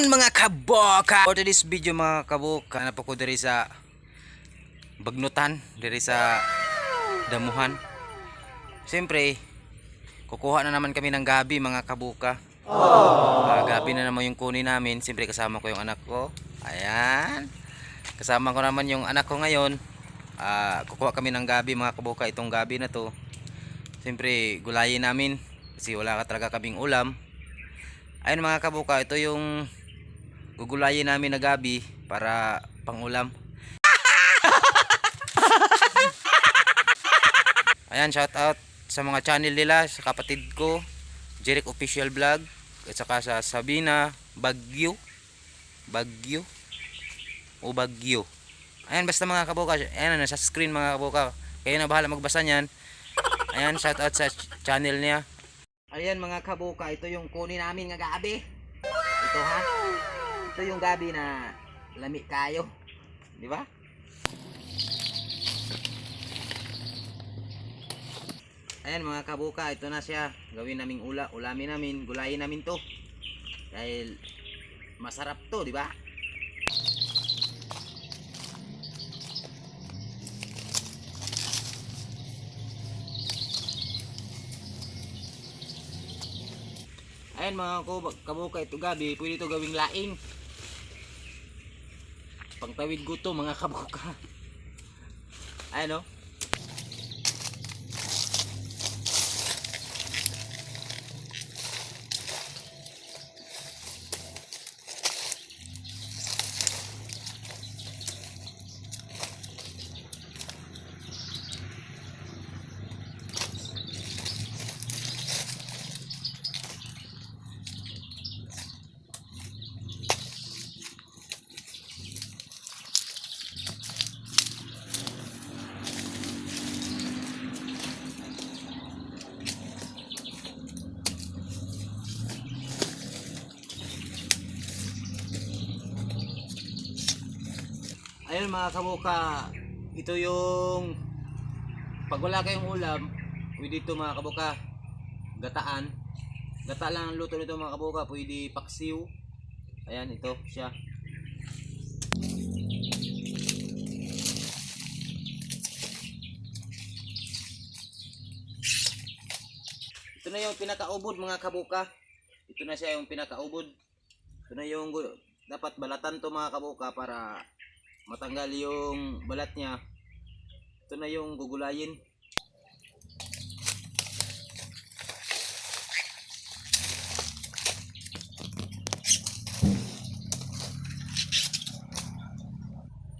Ayun mga kaboka. For today's video mga kaboka, napo ko diri sa bagnutan, diri sa damuhan. Siyempre, kukuha na naman kami ng gabi mga kaboka. Gabi na naman yung kunin namin. Siyempre kasama ko yung anak ko. Ayan. Kasama ko naman yung anak ko ngayon. Kukuha kami ng gabi mga kaboka. Itong gabi na to, siyempre gulayin namin kasi wala ka talaga kaming ulam. Ayun mga kabuka, ito yung gugulayin namin na gabi para pangulam. Ayan, shout out sa mga channel nila, sa kapatid ko, Jeric Official Vlog, at saka sa Sabina Bagyo. Ayan, basta mga kabuka, ayan, nasa screen mga kabuka. Kayo na bahala magbasa niyan. Ayan, shout out sa channel niya. Ayan mga kabuka, ito yung kunin namin nga gabi. Ito ha. Ito yung gabi na lami kayo. Di ba? Ayan mga kabuka, ito na siya. Gawin naming ulamin namin, gulayin namin to. Dahil masarap to, di ba? Ayan mga kabuka, ito gabi, pwede ito gawing laing. Pangtawid gutom mga kabuka. Ayan o. Ayun mga kabuka, ito yung pag wala kayong ulam, pwede ito mga kabuka, gataan. Gata lang ang luto nito mga kabuka, pwede paksiw. Ayan, ito siya. Ito na yung pinakaubod mga kabuka. Ito na siya yung pinakaubod. Ito na yung dapat balatan to mga kabuka para matanggal yung balat niya. Ito na yung gugulayin.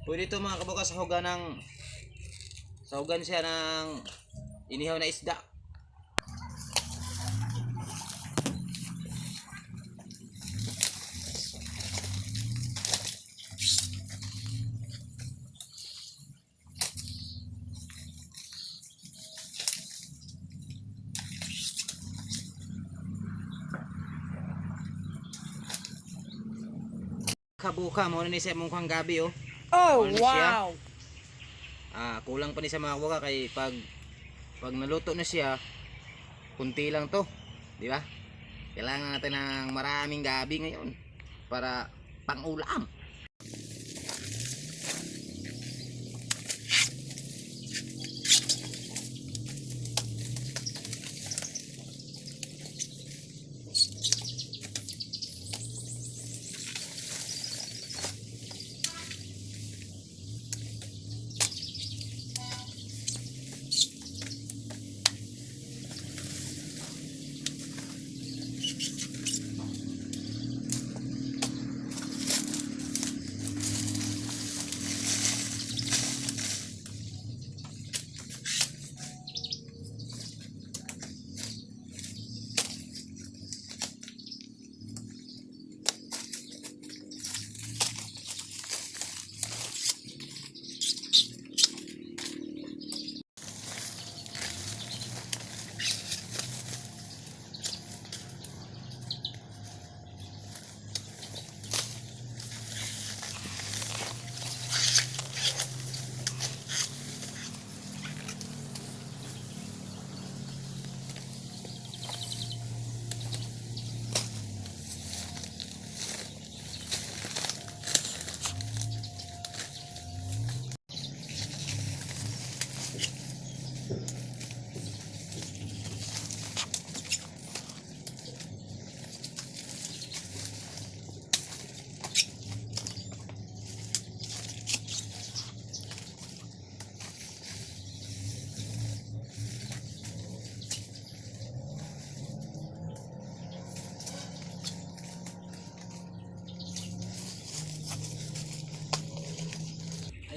Pwede ito mga kabuka sahugan siya ng inihaw na isda. Kabuka mo na ni siya mong gabi oh. Oh, Ano wow. Kulang pa ni sa mga kabuka kay pag naluto na siya, kunti lang to, di ba? Kailangan natin ng maraming gabi ngayon para pang-ulam.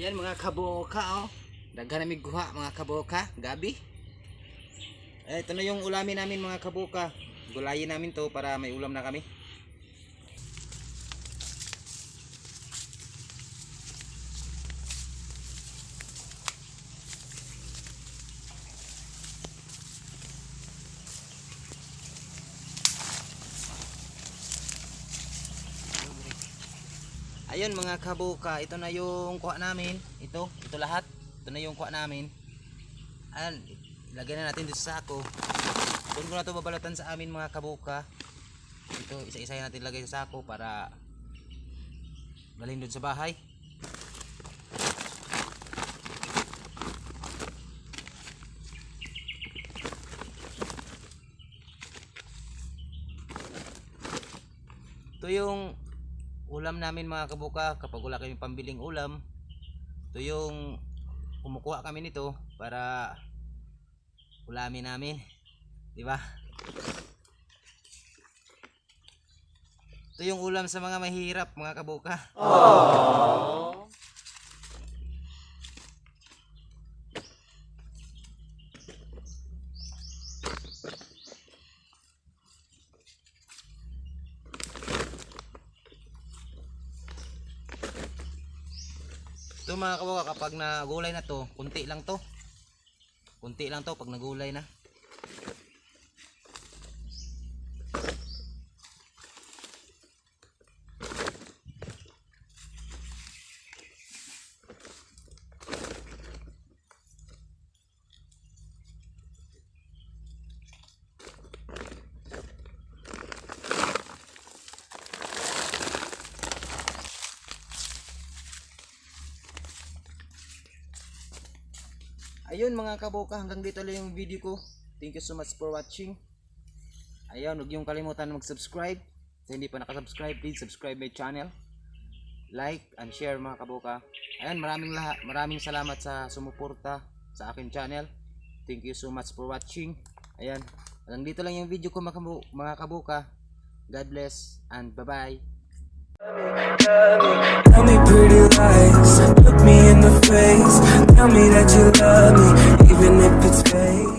Ayan mga kaboka oh. Daghan namin guha mga kaboka, gabi. Ito na yung ulamin namin mga kaboka. Gulayin namin to para may ulam na kami. Ayun mga kabuka, ito na yung kuha namin. Ito lahat. Ito na yung kuha namin. Ayan, ilagay na natin dito sa sako. Doon ko na ito babalatan sa amin mga kabuka. Ito, isa-isa natin ilagay sa sako para dalhin doon sa bahay. Ito yung ulam namin mga kabuka kapag wala kami pambiling ulam. Ito yung kumukuha kami nito para ulamin namin, di ba? Ito yung ulam sa mga mahirap mga kabuka. Aww. Ito mga kabuka, kapag nagulay na to, kunti lang to. Kunti lang to pag nagulay na. Ayun mga kabuka, hanggang dito lang yung video ko. Thank you so much for watching. Ayun, huwag yung kalimutan mag-subscribe. Sa hindi pa nakasubscribe, please subscribe my channel. Like and share mga kabuka. Ayun, maraming salamat sa sumuporta sa akin channel. Thank you so much for watching. Ayun, hanggang dito lang yung video ko mga kabuka. God bless and bye-bye. Tell me pretty lies, look me in the face. Tell me that you love me, even if it's fake.